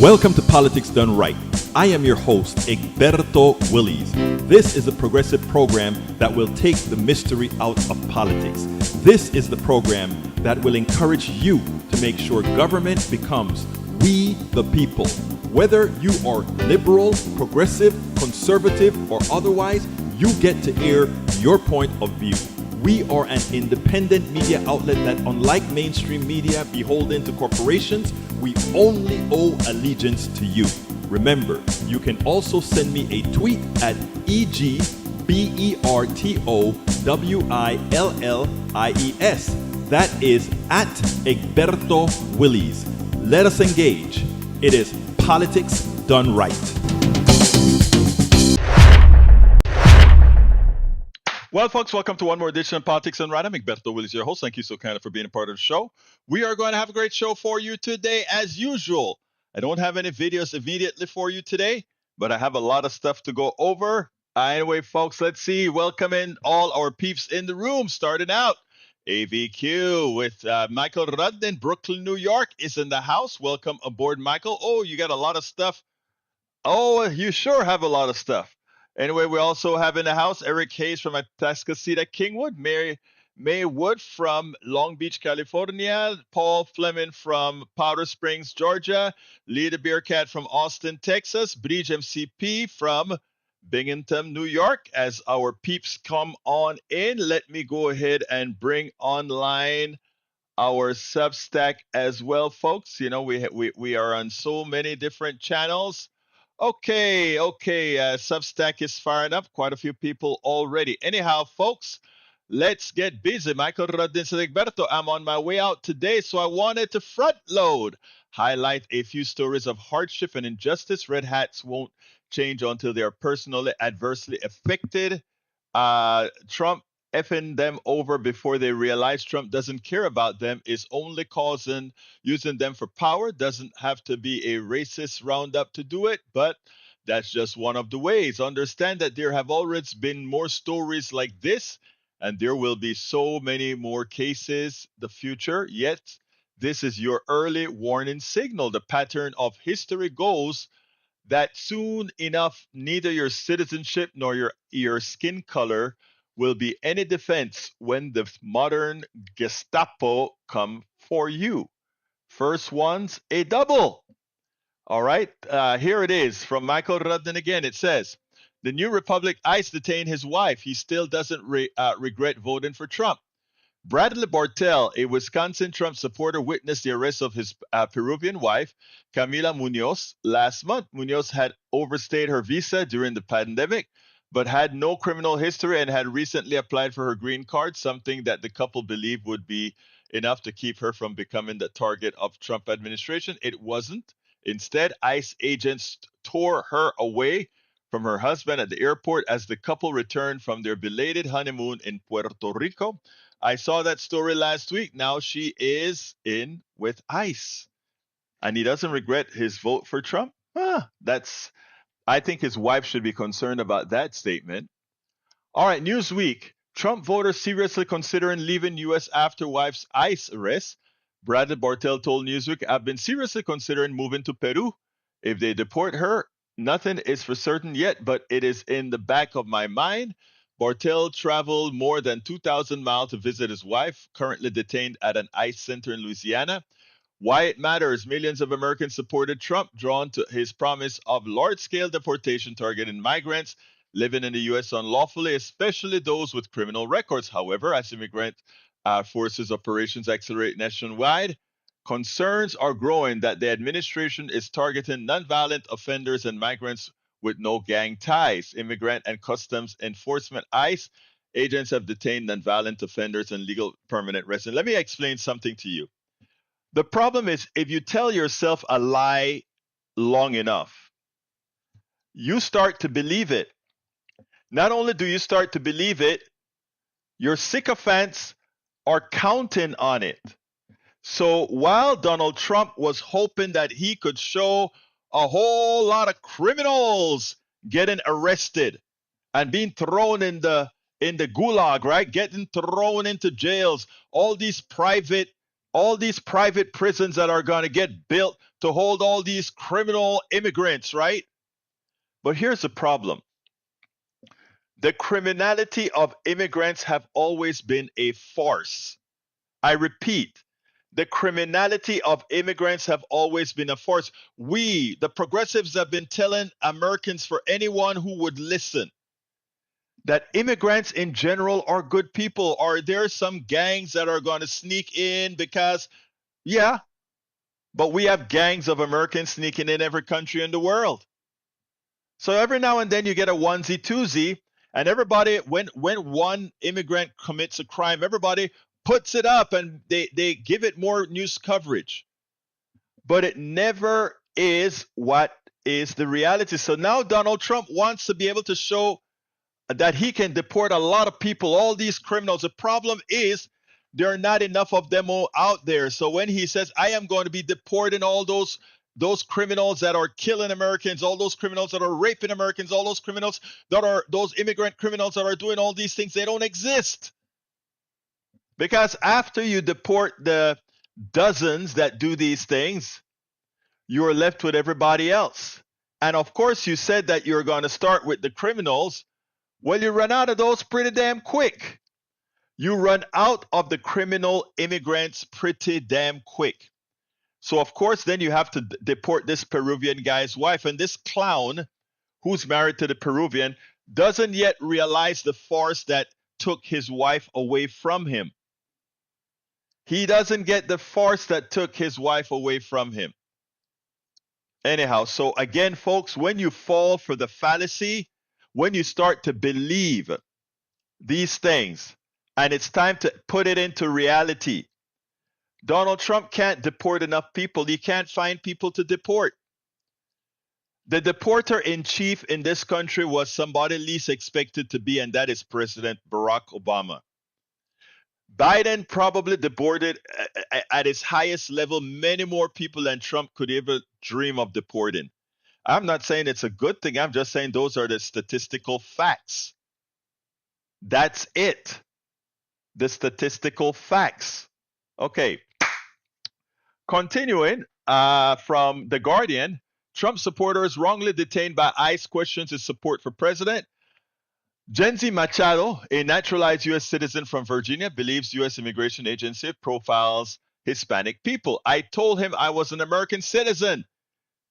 Welcome to Politics Done Right. I am your host, Egberto Willies. This is a progressive program that will take the mystery out of politics. This is the program that will encourage you to make sure government becomes we the people. Whether you are liberal, progressive, conservative, or otherwise, you get to air your point of view. We are an independent media outlet that, unlike mainstream media beholden to corporations, we only owe allegiance to you. Remember, you can also send me a tweet at EGBERTOWILLIES. That is at Egberto Willies. Let us engage. It is Politics Done Right. Well, folks, welcome to one more edition of Politics Done Right. I'm Egberto Willies, your host. Thank you so kindly for being a part of the show. We are going to have a great show for you today, as usual. I don't have any videos immediately for you today, but I have a lot of stuff to go over. Anyway, folks, let's see. Welcome in all our peeps in the room. Starting out, AVQ with Michael Rudd in Brooklyn, New York is in the house. Welcome aboard, Michael. Oh, you got a lot of stuff. Oh, you sure have a lot of stuff. Anyway, we also have in the house Eric Hayes from Atascocita, Kingwood, May Wood from Long Beach, California, Paul Fleming from Powder Springs, Georgia, Lee the Bearcat from Austin, Texas, Bridge MCP from Binghamton, New York. As our peeps come on in, let me go ahead and bring online our Substack as well, folks. You know, we are on so many different channels. Okay. Substack is firing up. Quite a few people already. Anyhow, folks, let's get busy. Michael Rodin Egberto, I'm on my way out today, so I wanted to front load, highlight a few stories of hardship and injustice. Red hats won't change until they are personally adversely affected. Trump effing them over before they realize Trump doesn't care about them is only using them for power. Doesn't have to be a racist roundup to do it, but that's just one of the ways. Understand that there have always been more stories like this, and there will be so many more cases the future. Yet this is your early warning signal. The pattern of history goes that soon enough, neither your citizenship nor your skin color will be any defense when the modern Gestapo come for you. First one's a double. All right, here it is from Michael Rudden again. It says, the New Republic ICE detained his wife. He still doesn't regret voting for Trump. Bradley Bartell, a Wisconsin Trump supporter, witnessed the arrest of his Peruvian wife, Camila Munoz, last month. Munoz had overstayed her visa during the pandemic, but had no criminal history and had recently applied for her green card, something that the couple believed would be enough to keep her from becoming the target of Trump administration. It wasn't. Instead, ICE agents tore her away from her husband at the airport as the couple returned from their belated honeymoon in Puerto Rico. I saw that story last week. Now she is in with ICE. And he doesn't regret his vote for Trump? I think his wife should be concerned about that statement. All right, Newsweek. Trump voters seriously considering leaving U.S. after wife's ICE arrest. Bradley Bartell told Newsweek, I've been seriously considering moving to Peru. If they deport her, nothing is for certain yet, but it is in the back of my mind. Bartell traveled more than 2,000 miles to visit his wife, currently detained at an ICE center in Louisiana. Why it matters, millions of Americans supported Trump, drawn to his promise of large-scale deportation targeting migrants living in the U.S. unlawfully, especially those with criminal records. However, as immigrant forces operations accelerate nationwide, concerns are growing that the administration is targeting nonviolent offenders and migrants with no gang ties. Immigrant and Customs Enforcement ICE agents have detained nonviolent offenders and legal permanent residents. Let me explain something to you. The problem is if you tell yourself a lie long enough, you start to believe it. Not only do you start to believe it, your sycophants are counting on it. So while Donald Trump was hoping that he could show a whole lot of criminals getting arrested and being thrown in the gulag, right? Getting thrown into jails, all these private All these private prisons that are going to get built to hold all these criminal immigrants, right? But here's the problem. The criminality of immigrants have always been a farce. I repeat, the criminality of immigrants have always been a farce. We, the progressives, have been telling Americans, for anyone who would listen, that immigrants in general are good people. Are there some gangs that are going to sneak in because, yeah, but we have gangs of Americans sneaking in every country in the world. So every now and then you get a onesie twosie, and everybody, when one immigrant commits a crime, everybody puts it up and they give it more news coverage. But it never is what is the reality. So now Donald Trump wants to be able to show that he can deport a lot of people, all these criminals. The problem is there are not enough of them all out there. So when he says, I am going to be deporting all those criminals that are killing Americans, all those criminals that are raping Americans, all those criminals that are those immigrant criminals that are doing all these things, they don't exist. Because after you deport the dozens that do these things, you are left with everybody else. And of course, you said that you're going to start with the criminals. Well, you run out of those pretty damn quick. You run out of the criminal immigrants pretty damn quick. So, of course, then you have to deport this Peruvian guy's wife. And this clown who's married to the Peruvian doesn't yet realize the farce that took his wife away from him. He doesn't get the farce that took his wife away from him. Anyhow, so again, folks, when you fall for the fallacy, when you start to believe these things, and it's time to put it into reality, Donald Trump can't deport enough people. He can't find people to deport. The deporter in chief in this country was somebody least expected to be, and that is President Barack Obama. Biden probably deported at his highest level many more people than Trump could ever dream of deporting. I'm not saying it's a good thing. I'm just saying those are the statistical facts. That's it. The statistical facts. Okay. Continuing from The Guardian, Trump supporters wrongly detained by ICE questions his support for president. Genzi Machado, a naturalized U.S. citizen from Virginia, believes U.S. immigration agency profiles Hispanic people. I told him I was an American citizen.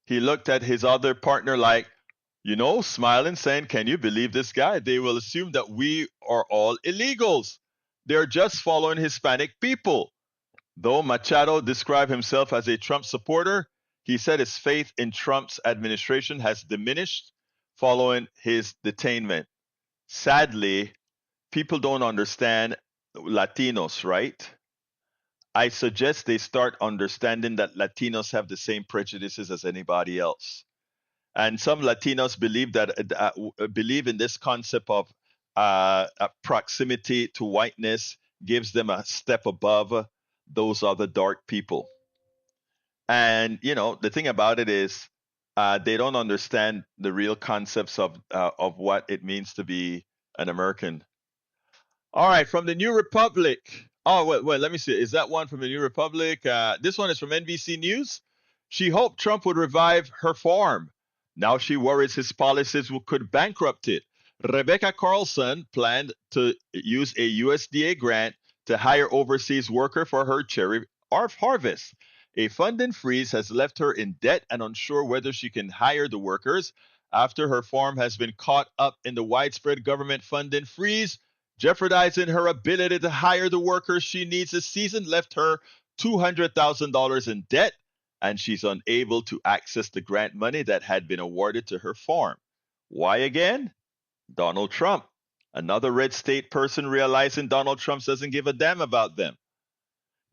He looked at his other partner like, smiling, saying, can you believe this guy? They will assume that we are all illegals. They're just following Hispanic people. Though Machado described himself as a Trump supporter, he said his faith in Trump's administration has diminished following his detainment. Sadly, people don't understand Latinos, right? I suggest they start understanding that Latinos have the same prejudices as anybody else. And some Latinos believe in this concept of proximity to whiteness gives them a step above those other dark people. And the thing about it is, they don't understand the real concepts of what it means to be an American. All right, from the New Republic. Oh, wait, let me see. Is that one from the New Republic? This one is from NBC News. She hoped Trump would revive her farm. Now she worries his policies could bankrupt it. Rebecca Carlson planned to use a USDA grant to hire overseas worker for her cherry harvest. A funding freeze has left her in debt and unsure whether she can hire the workers after her farm has been caught up in the widespread government funding freeze, jeopardizing her ability to hire the workers she needs this season. Left her $200,000 in debt, and she's unable to access the grant money that had been awarded to her farm. Why again? Donald Trump. Another red state person realizing Donald Trump doesn't give a damn about them.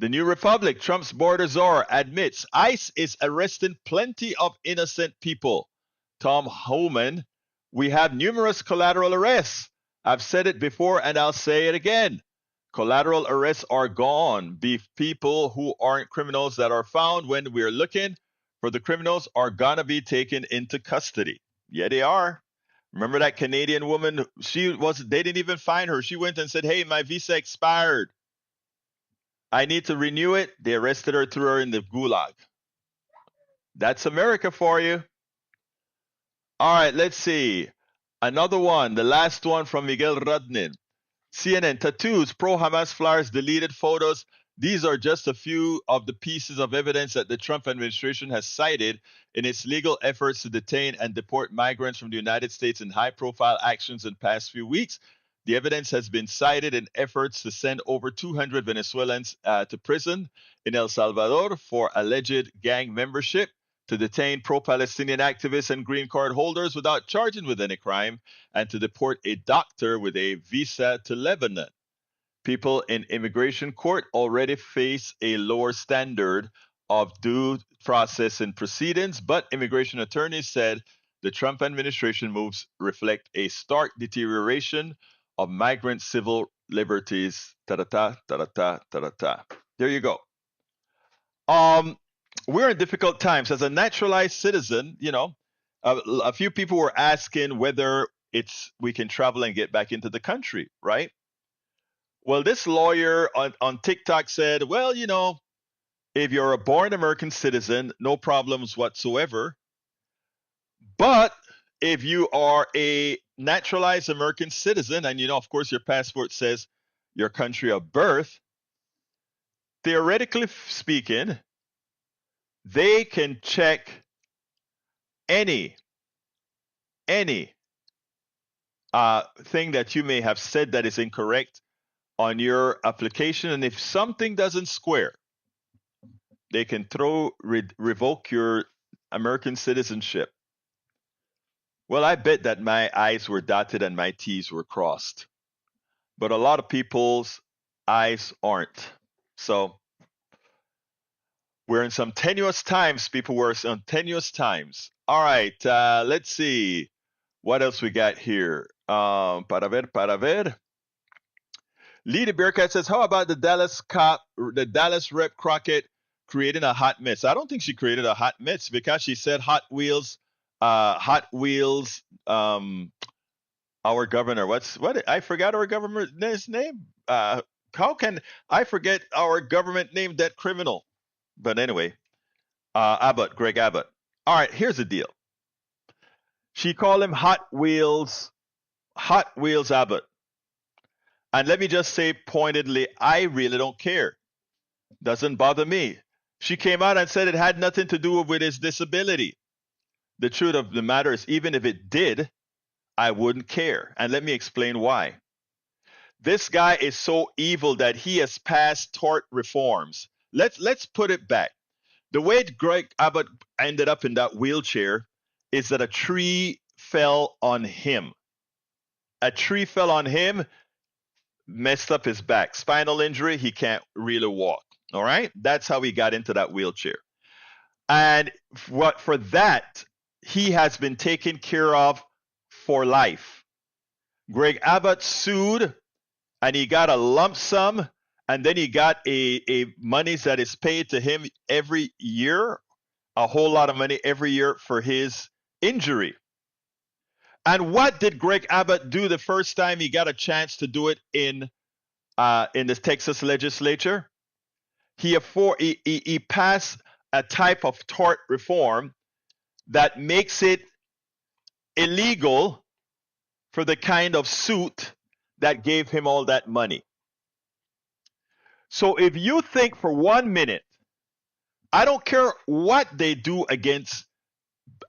The New Republic, Trump's border czar, admits ICE is arresting plenty of innocent people. Tom Homan, we have numerous collateral arrests. I've said it before and I'll say it again. Collateral arrests are gone. People who aren't criminals that are found when we're looking for the criminals are gonna be taken into custody. Yeah, they are. Remember that Canadian woman? They didn't even find her. She went and said, hey, my visa expired. I need to renew it. They arrested her, threw her in the gulag. That's America for you. All right, let's see. Another one, the last one from Miguel Rudnin. CNN, tattoos, pro-Hamas flyers, deleted photos. These are just a few of the pieces of evidence that the Trump administration has cited in its legal efforts to detain and deport migrants from the United States in high-profile actions in the past few weeks. The evidence has been cited in efforts to send over 200 Venezuelans to prison in El Salvador for alleged gang membership, to detain pro-Palestinian activists and green card holders without charging with any crime, and to deport a doctor with a visa to Lebanon. People in immigration court already face a lower standard of due process in proceedings, but immigration attorneys said the Trump administration moves reflect a stark deterioration of migrant civil liberties. Ta-da-ta, ta-da-ta, ta-da-ta. There you go. We're in difficult times. As a naturalized citizen, a few people were asking whether we can travel and get back into the country, right? Well, this lawyer on TikTok said, well, if you're a born American citizen, no problems whatsoever. But if you are a naturalized American citizen, and of course, your passport says your country of birth, theoretically speaking, they can check any thing that you may have said that is incorrect on your application, and if something doesn't square, they can revoke your American citizenship. Well, I bet that my I's were dotted and my T's were crossed, but a lot of people's I's aren't. So we're in some tenuous times, people. We're in some tenuous times. All right, let's see what else we got here. Para ver. Lee the Bearcat says, how about the Dallas rep Crockett creating a hot mess? I don't think she created a hot mess because she said Hot Wheels, our governor. I forgot our governor's name. How can I forget our government named that criminal? But anyway, Greg Abbott. All right, here's the deal. She called him Hot Wheels Abbott. And let me just say pointedly, I really don't care. Doesn't bother me. She came out and said it had nothing to do with his disability. The truth of the matter is, even if it did, I wouldn't care. And let me explain why. This guy is so evil that he has passed tort reforms. Let's put it back. The way Greg Abbott ended up in that wheelchair is that a tree fell on him. A tree fell on him, messed up his back, spinal injury, he can't really walk. All right, that's how he got into that wheelchair. And for that, he has been taken care of for life. Greg Abbott sued, and he got a lump sum, and then he got a money that is paid to him every year, a whole lot of money every year for his injury. And what did Greg Abbott do the first time he got a chance to do it in the Texas legislature? He passed a type of tort reform that makes it illegal for the kind of suit that gave him all that money. So if you think for 1 minute, I don't care what they do against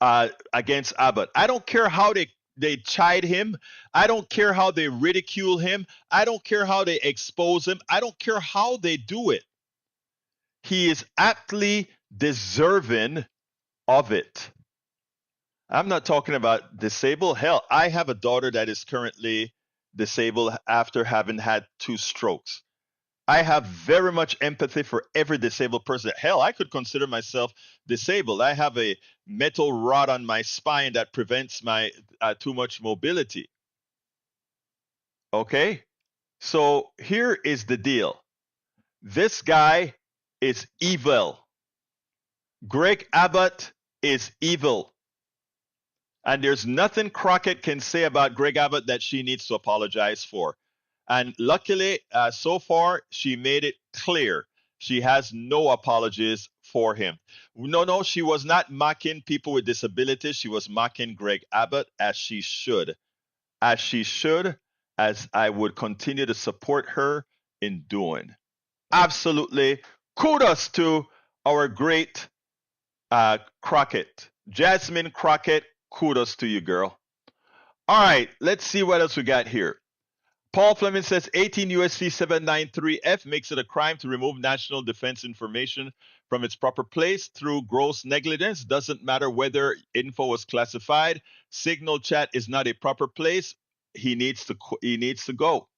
Abbott. I don't care how they chide him. I don't care how they ridicule him. I don't care how they expose him. I don't care how they do it. He is aptly deserving of it. I'm not talking about disabled. Hell, I have a daughter that is currently disabled after having had 2 strokes. I have very much empathy for every disabled person. Hell, I could consider myself disabled. I have a metal rod on my spine that prevents my too much mobility. Okay? So here is the deal. This guy is evil. Greg Abbott is evil. And there's nothing Crockett can say about Greg Abbott that she needs to apologize for. And luckily, so far, she made it clear She has no apologies for him. No, she was not mocking people with disabilities. She was mocking Greg Abbott, as she should. As she should, as I would continue to support her in doing. Absolutely. Kudos to our great Crockett. Jasmine Crockett, kudos to you, girl. All right, let's see what else we got here. Paul Fleming says 18 USC 793F makes it a crime to remove national defense information from its proper place through gross negligence. Doesn't matter whether info was classified. Signal chat is not a proper place. He needs to go.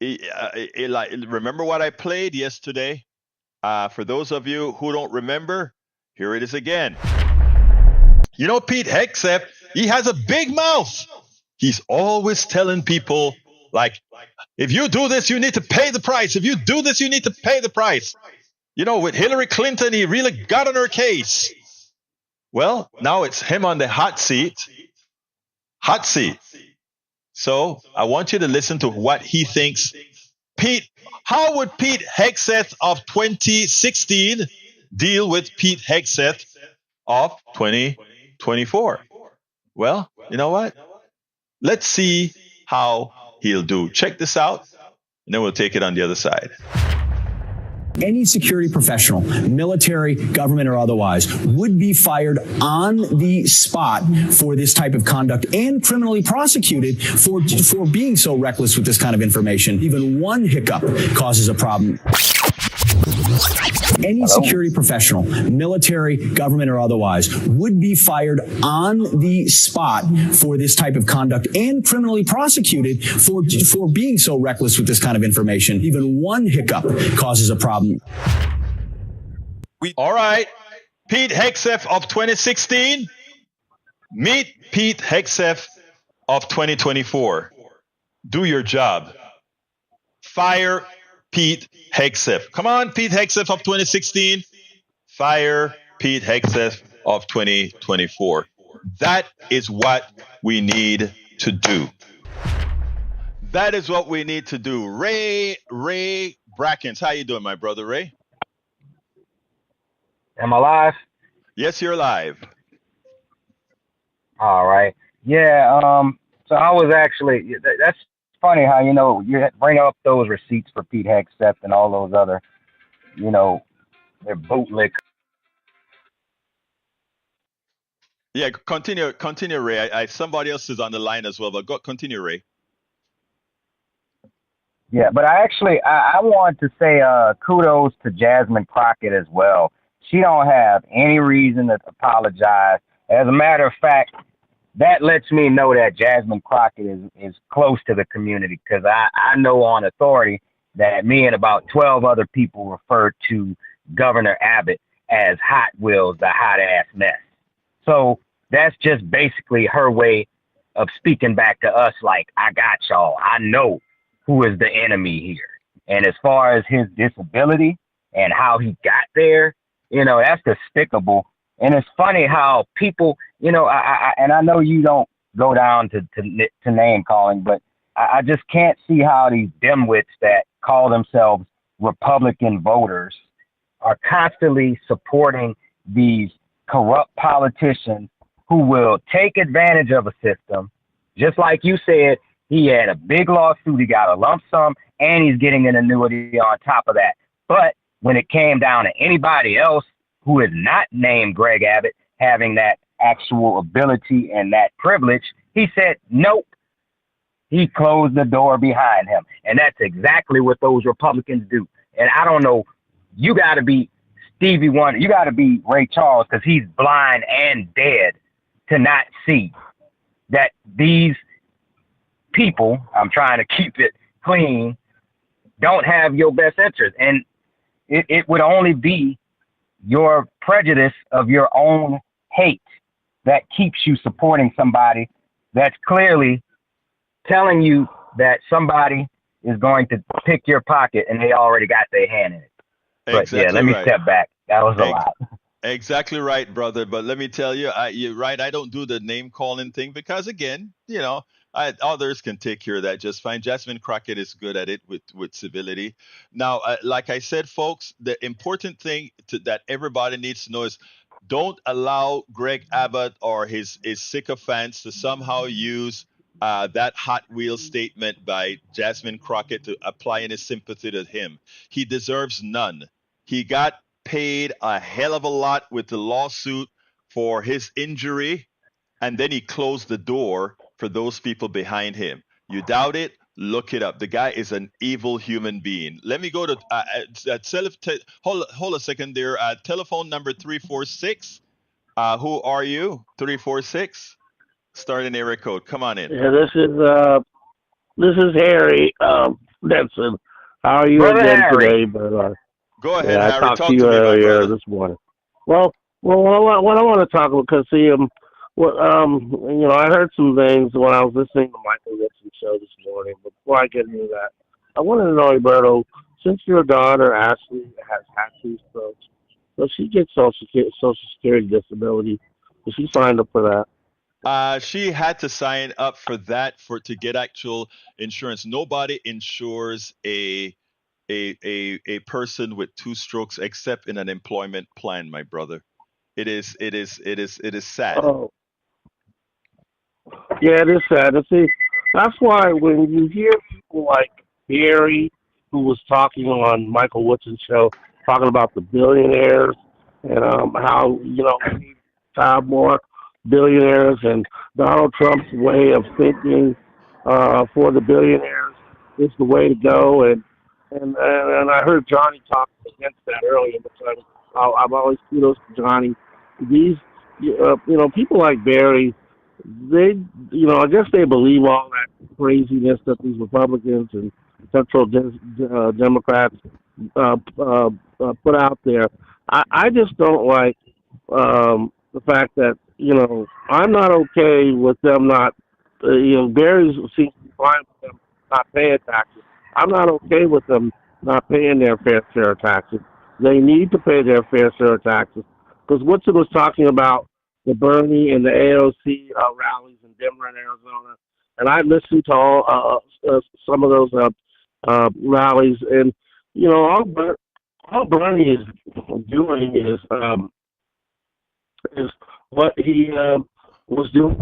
Remember what I played yesterday? For those of you who don't remember, here it is again. You know, Pete Hegseth, he has a big mouth. He's always telling people, like, if you do this, you need to pay the price. If you do this, you need to pay the price. You know, with Hillary Clinton, he really got on her case. Well, now it's him on the hot seat. Hot seat. So I want you to listen to what he thinks. Pete, how would Pete Hegseth of 2016 deal with Pete Hegseth of 2024? Well, you know what? Let's see how he'll do. Check this out, and then we'll take it on the other side. Any security professional, military, government, or otherwise, would be fired on the spot for this type of conduct and criminally prosecuted for being so reckless with this kind of information. Even one hiccup causes a problem. Any security professional, military, government, or otherwise, would be fired on the spot for this type of conduct and criminally prosecuted for being so reckless with this kind of information. Even one hiccup causes a problem. All right. Pete Hegseth of 2016. Meet Pete Hegseth of 2024. Do your job. Fire Pete Hegseth. Come on, Pete Hegseth of 2016. Fire Pete Hegseth of 2024. That is what we need to do. That is what we need to do. Ray Brackens, how you doing, my brother Ray? Am I live? Yes, you're live. All right. Yeah. So I was actually. That's funny how you bring up those receipts for Pete Hegseth and all those other, they're bootleg. Yeah, continue, Ray. Somebody else is on the line as well, but continue, Ray. Yeah, but I want to say kudos to Jasmine Crockett as well. She don't have any reason to apologize. As a matter of fact, that lets me know that Jasmine Crockett is close to the community, because I know on authority that me and about 12 other people referred to Governor Abbott as Hot Wheels, the hot ass mess. So that's just basically her way of speaking back to us like, I got y'all. I know who is the enemy here. And as far as his disability and how he got there, that's despicable. And it's funny how people, I know you don't go down to name calling, but I just can't see how these dimwits that call themselves Republican voters are constantly supporting these corrupt politicians who will take advantage of a system. Just like you said, he had a big lawsuit, he got a lump sum, and he's getting an annuity on top of that. But when it came down to anybody else who is not named Greg Abbott having that actual ability and that privilege, he said, nope. He closed the door behind him. And that's exactly what those Republicans do. And I don't know, you got to be Stevie Wonder, you got to be Ray Charles, because he's blind and dead to not see that these people, I'm trying to keep it clean, don't have your best interest. And it would only be your prejudice of your own hate that keeps you supporting somebody that's clearly telling you that somebody is going to pick your pocket and they already got their hand in it. But exactly, yeah, let me right. step back. That was a lot. Exactly right, brother. But let me tell you, you're right. I don't do the name calling thing because, again, others can take care of that just fine. Jasmine Crockett is good at it with civility. Now, like I said, folks, the important thing that everybody needs to know is don't allow Greg Abbott or his sycophants to somehow use that Hot Wheels statement by Jasmine Crockett to apply any sympathy to him. He deserves none. He got paid a hell of a lot with the lawsuit for his injury, and then he closed the door for those people behind him. You doubt it? Look it up. The guy is an evil human being. Let me go to hold a second there. Telephone number 346. Who are you? 346. Starting area code. Come on in. Yeah, this is Harry Benson. How are you Brother again Harry. today? But Go ahead, yeah, I Harry. talked to Talk you to me, my earlier brother. this morning. Well, what I want to talk about because see, I heard some things when I was listening to Michael Nixon's show this morning. But before I get into that, I wanted to know, Alberto, since your daughter Ashley has had two strokes, does she get Social Security disability? Does she signed up for that? She had to sign up for that for to get actual insurance. Nobody insures a person with two strokes except in an employment plan, my brother. It is sad. Oh, yeah, it is sad to see. That's why when you hear people like Barry, who was talking on Michael Woodson's show, talking about the billionaires and how we need to have more billionaires and Donald Trump's way of thinking for the billionaires is the way to go. And I heard Johnny talk against that earlier, but I've always kudos to Johnny. These people like Barry, they, I guess they believe all that craziness that these Republicans and central Democrats put out there. I just don't like the fact that I'm not okay with them not. Barry seems to be fine with them not paying taxes. I'm not okay with them not paying their fair share of taxes. They need to pay their fair share of taxes because Woodson was talking about the Bernie and the AOC rallies in Denver and Arizona, and I listened to some of those rallies, and all Bernie is doing is what he was doing,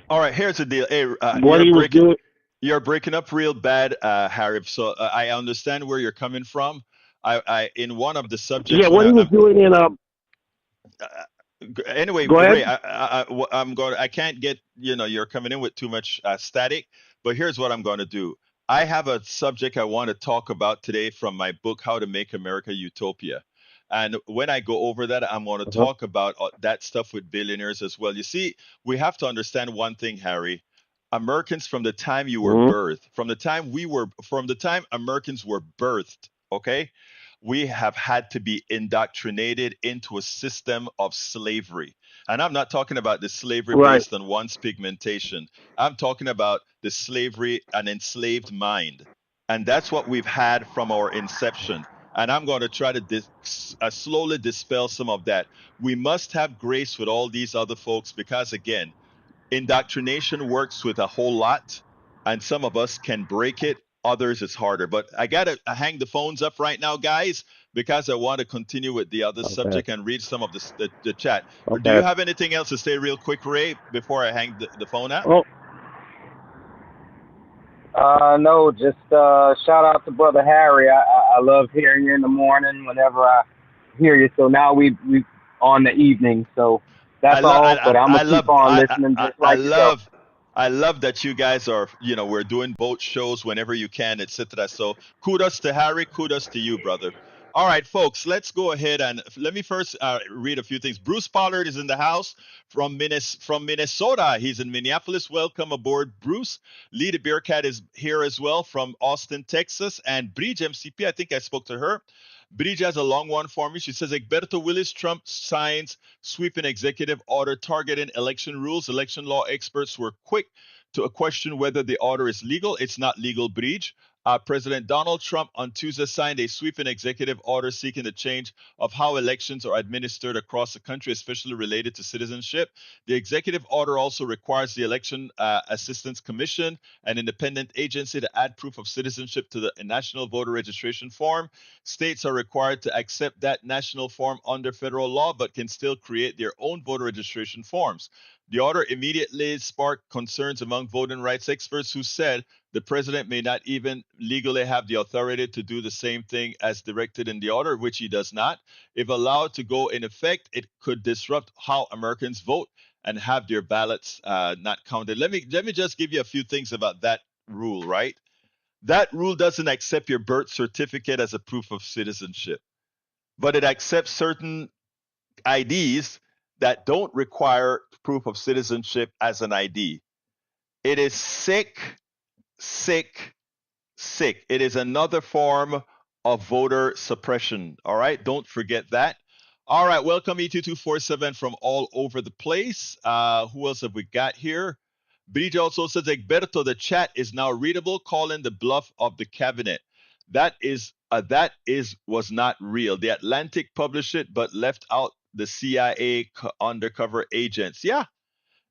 All right, here's the deal. Hey, what he was doing. you're breaking up real bad, Harry. So I understand where you're coming from. I in one of the Yeah, subjects when what he was doing in anyway, go Ray, ahead. I'm going. I can't get. You're coming in with too much static. But here's what I'm going to do. I have a subject I want to talk about today from my book, How to Make America Utopia. And when I go over that, I'm going to Uh-huh. talk about that stuff with billionaires as well. You see, we have to understand one thing, Harry. Americans, from the time you were Hmm. birthed, from the time Americans were birthed, okay, we have had to be indoctrinated into a system of slavery. And I'm not talking about the slavery Right. based on one's pigmentation. I'm talking about the slavery, an enslaved mind. And that's what we've had from our inception. And I'm going to try to slowly dispel some of that. We must have grace with all these other folks because, again, indoctrination works with a whole lot, and some of us can break it. Others it's harder. But I gotta hang the phones up right now, guys, because I want to continue with the other Okay. subject and read some of the chat. Or do you Okay. have anything else to say, real quick, Ray, before I hang the phone up? Oh, No, just shout out to Brother Harry. I love hearing you in the morning whenever I hear you. So now we on the evening. So I that's love all. But I'm I gonna keep love on listening just I like you go. love I love that you guys are, we're doing both shows whenever you can, etc. So kudos to Harry, kudos to you, brother. All right, folks, let's go ahead and let me first read a few things. Bruce Pollard is in the house from Minnesota. He's in Minneapolis. Welcome aboard, Bruce. Lee the Bearcat is here as well from Austin, Texas. And Bridge MCP, I think I spoke to her. Bridge has a long one for me. She says, Egberto Willis, Trump signs sweeping executive order targeting election rules. Election law experts were quick to question whether the order is legal. It's not legal, Bridge. President Donald Trump on Tuesday signed a sweeping executive order seeking the change of how elections are administered across the country, especially related to citizenship. The executive order also requires the Election Assistance Commission, an independent agency, to add proof of citizenship to the National Voter Registration Form. States are required to accept that national form under federal law, but can still create their own voter registration forms. The order immediately sparked concerns among voting rights experts who said the president may not even legally have the authority to do the same thing as directed in the order, which he does not. If allowed to go in effect, it could disrupt how Americans vote and have their ballots not counted. Let me just give you a few things about that rule, right? That rule doesn't accept your birth certificate as a proof of citizenship, but it accepts certain IDs that don't require proof of citizenship as an ID. It is sick, sick, sick. It is another form of voter suppression. All right, don't forget that. All right, welcome E2247 from all over the place. Who else have we got here? Bridge also says, Egberto, the chat is now readable, calling the bluff of the cabinet. That was not real. The Atlantic published it, but left out the CIA undercover agents. Yeah,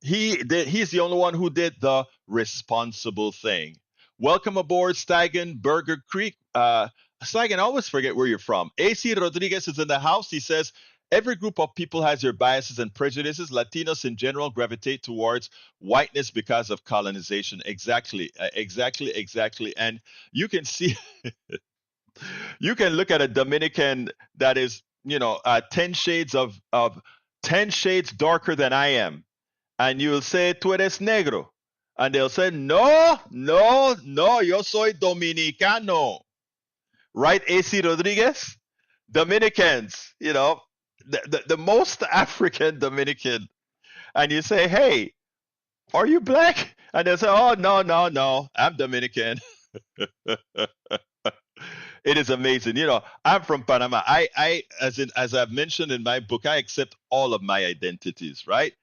he's the only one who did the responsible thing. Welcome aboard, Stagen Burger Creek. Stagen, I always forget where you're from. AC Rodriguez is in the house. He says, every group of people has their biases and prejudices. Latinos in general gravitate towards whiteness because of colonization. Exactly. And you can see, you can look at a Dominican that is, 10 shades of 10 shades darker than I am. And you'll say, tú eres negro. And they'll say, no, yo soy dominicano. Right, AC Rodriguez? Dominicans, the most African Dominican. And you say, hey, are you black? And they'll say, oh, no, I'm Dominican. It is amazing. I'm from Panama. As I've mentioned in my book, I accept all of my identities, right?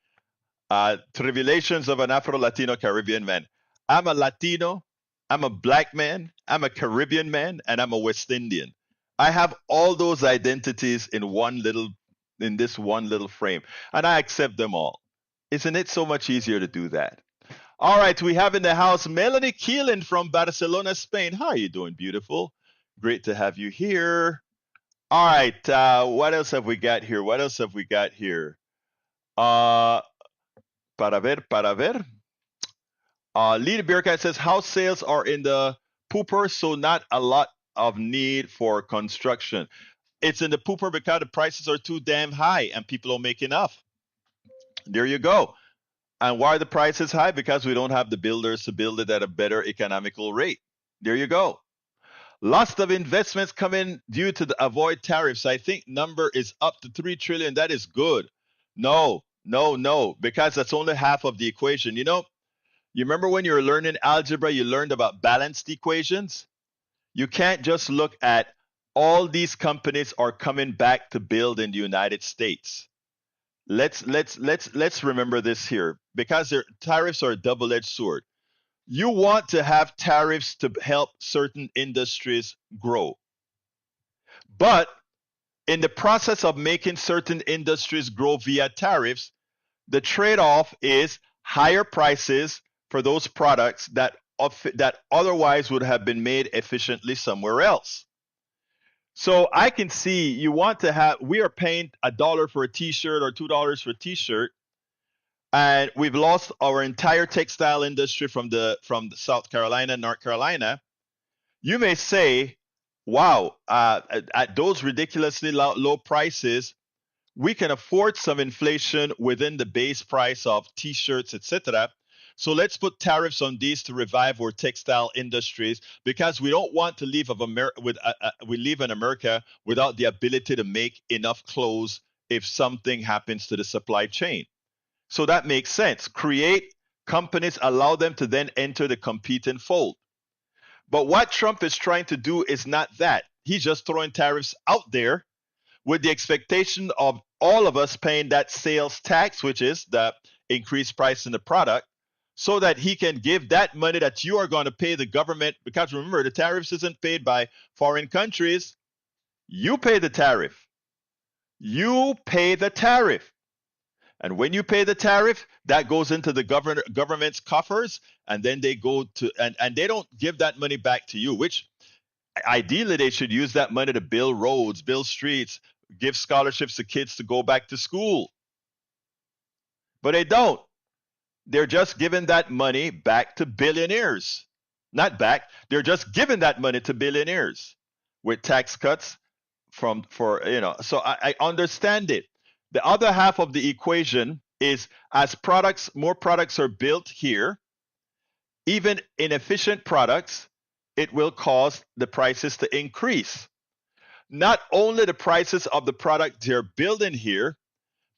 Tribulations of an Afro-Latino Caribbean man. I'm a Latino, I'm a black man, I'm a Caribbean man, and I'm a West Indian. I have all those identities in this one little frame, and I accept them all. Isn't it so much easier to do that? All right, we have in the house Melanie Keelan from Barcelona, Spain. How are you doing, beautiful? Great to have you here. All right, what else have we got here? Para ver. Lita Bearcat says house sales are in the pooper, so not a lot of need for construction. It's in the pooper because the prices are too damn high and people don't make enough. There you go. And why are the prices high? Because we don't have the builders to build it at a better economical rate. There you go. Lots of investments come in due to the avoid tariffs. I think number is up to 3 trillion. That is good. No, because that's only half of the equation. You remember when you were learning algebra, you learned about balanced equations? You can't just look at all these companies are coming back to build in the United States. Let's remember this here, because tariffs are a double-edged sword. You want to have tariffs to help certain industries grow. But in the process of making certain industries grow via tariffs, the trade-off is higher prices for those products that otherwise would have been made efficiently somewhere else. So I can see we are paying $1 for a t-shirt or $2 for a t-shirt, and we've lost our entire textile industry from South Carolina, North Carolina. You may say, wow, at those ridiculously low prices, we can afford some inflation within the base price of t-shirts, etc. So let's put tariffs on these to revive our textile industries, because we don't want to leave in America without the ability to make enough clothes if something happens to the supply chain. So that makes sense. Create companies, allow them to then enter the competing fold. But what Trump is trying to do is not that. He's just throwing tariffs out there with the expectation of all of us paying that sales tax, which is the increased price in the product, so that he can give that money that you are going to pay the government. Because remember, the tariffs isn't paid by foreign countries. You pay the tariff. You pay the tariff. And when you pay the tariff, that goes into the government's coffers, and then they go to and they don't give that money back to you, which ideally they should use that money to build roads, build streets, give scholarships to kids to go back to school. But they don't. They're just giving that money back to billionaires. Not back, they're just giving that money to billionaires with tax cuts so I understand it. The other half of the equation is as more products are built here, even inefficient products, it will cause the prices to increase. Not only the prices of the product they're building here,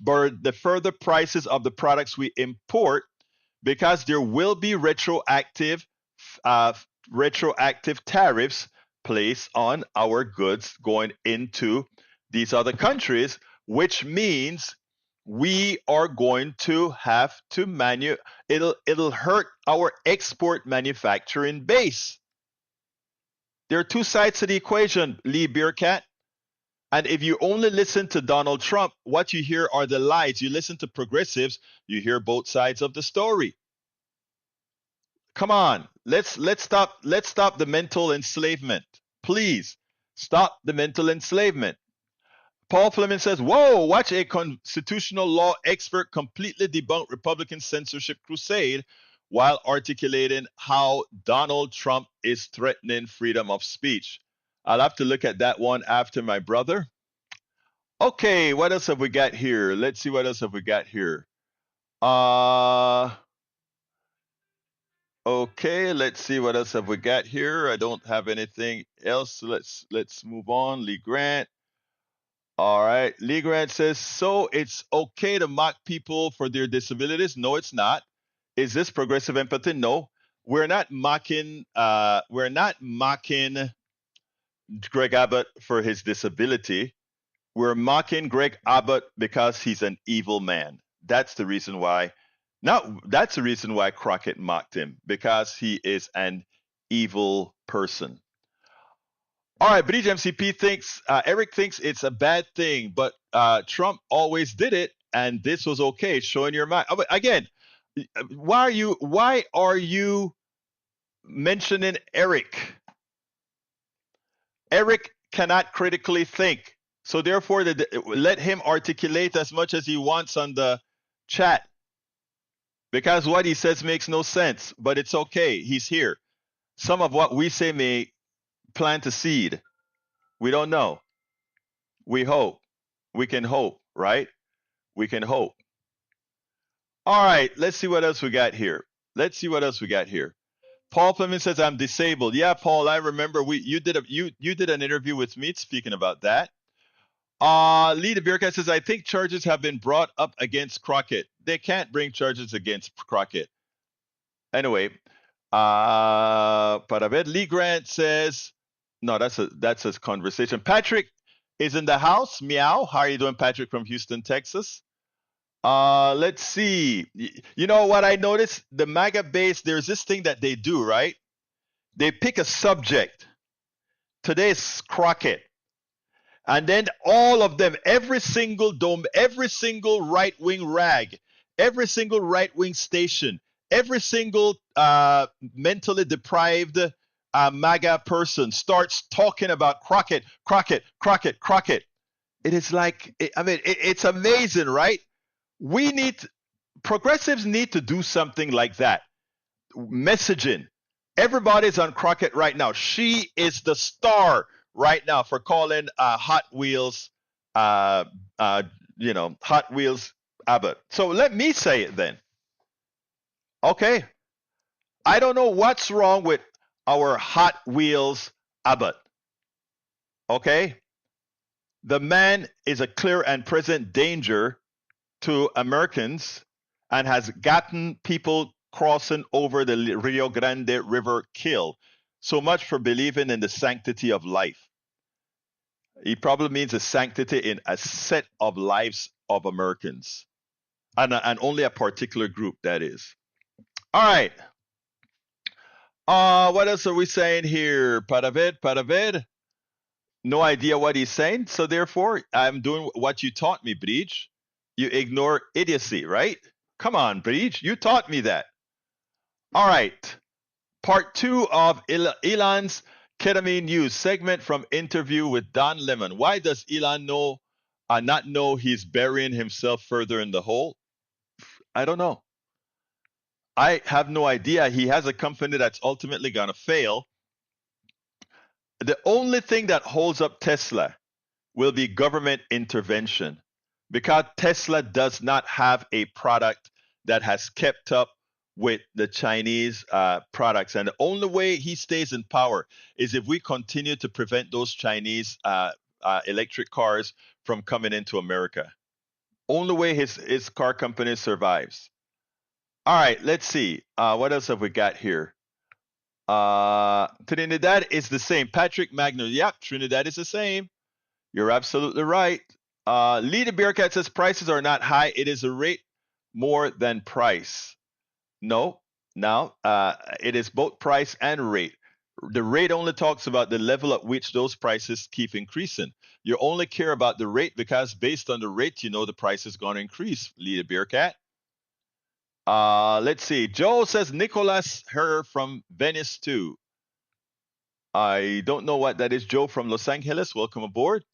but the further prices of the products we import, because there will be uh, retroactive tariffs placed on our goods going into these other countries, which means we are going to have to it'll hurt our export manufacturing base. There are two sides to the equation, Lee Beercat. And if you only listen to Donald Trump, what you hear are the lies. You listen to progressives, you hear both sides of the story. Come on, let's stop the mental enslavement. Please stop the mental enslavement. Paul Fleming says, "Whoa, watch a constitutional law expert completely debunk Republican censorship crusade while articulating how Donald Trump is threatening freedom of speech." I'll have to look at that one after, my brother. Okay, what else have we got here? Let's see what else have we got here. Okay, let's see what else have we got here. I don't have anything else. Let's move on. Lee Grant. All right. Lee Grant says, so it's okay to mock people for their disabilities? No, it's not. Is this progressive empathy? No. We're not mocking Greg Abbott for his disability. We're mocking Greg Abbott because he's an evil man. That's the reason why. That's the reason why Crockett mocked him, because he is an evil person. All right, Bridge MCP thinks Eric thinks it's a bad thing, but Trump always did it, and this was okay. Showing your mind. Oh, but again, why are you mentioning Eric? Eric cannot critically think, so therefore, let him articulate as much as he wants on the chat, because what he says makes no sense. But it's okay. He's here. Some of what we say may plant a seed. We don't know. We hope. We can hope, right? We can hope. All right, let's see what else we got here. Paul Fleming says, I'm disabled. Yeah, Paul, I remember you did an interview with me speaking about that. Lee de Beercat says, I think charges have been brought up against Crockett. They can't bring charges against Crockett. Anyway, Lee Grant says, no, that's a conversation. Patrick is in the house. Meow. How are you doing, Patrick from Houston, Texas? Let's see. You know what I noticed? The MAGA base, there's this thing that they do, right? They pick a subject. Today's Crockett. And then all of them, every single right-wing rag, every single right-wing station, every single mentally deprived MAGA person starts talking about Crockett. It is like, it's amazing, right? Progressives need to do something like that. Messaging. Everybody's on Crockett right now. She is the star right now for calling Hot Wheels Hot Wheels Abbott. So let me say it then. Okay. I don't know what's wrong with our Hot Wheels Abbott. Okay. The man is a clear and present danger to Americans and has gotten people crossing over the Rio Grande River killed. So much for believing in the sanctity of life. He probably means a sanctity in a set of lives of Americans, and only a particular group, that is. All right. What else are we saying here? Paravid. No idea what he's saying. So therefore, I'm doing what you taught me, Breach. You ignore idiocy, right? Come on, Breach. You taught me that. All right. Part two of Elon's ketamine news segment from interview with Don Lemon. Why does Elon not know he's burying himself further in the hole? I don't know. I have no idea. He has a company that's ultimately going to fail. The only thing that holds up Tesla will be government intervention because Tesla does not have a product that has kept up with the Chinese products. And the only way he stays in power is if we continue to prevent those Chinese electric cars from coming into America. Only way his car company survives. All right, let's see. What else have we got here? Trinidad is the same. Patrick Magno. Yep, Trinidad is the same. You're absolutely right. Lee the Bearcat says prices are not high. It is a rate more than price. No, now it is both price and rate. The rate only talks about the level at which those prices keep increasing. You only care about the rate because based on the rate, you know the price is going to increase. Lee the Bearcat. Let's see. Joe says Nicholas Her from Venice too. I don't know what that is. Joe from Los Angeles. Welcome aboard.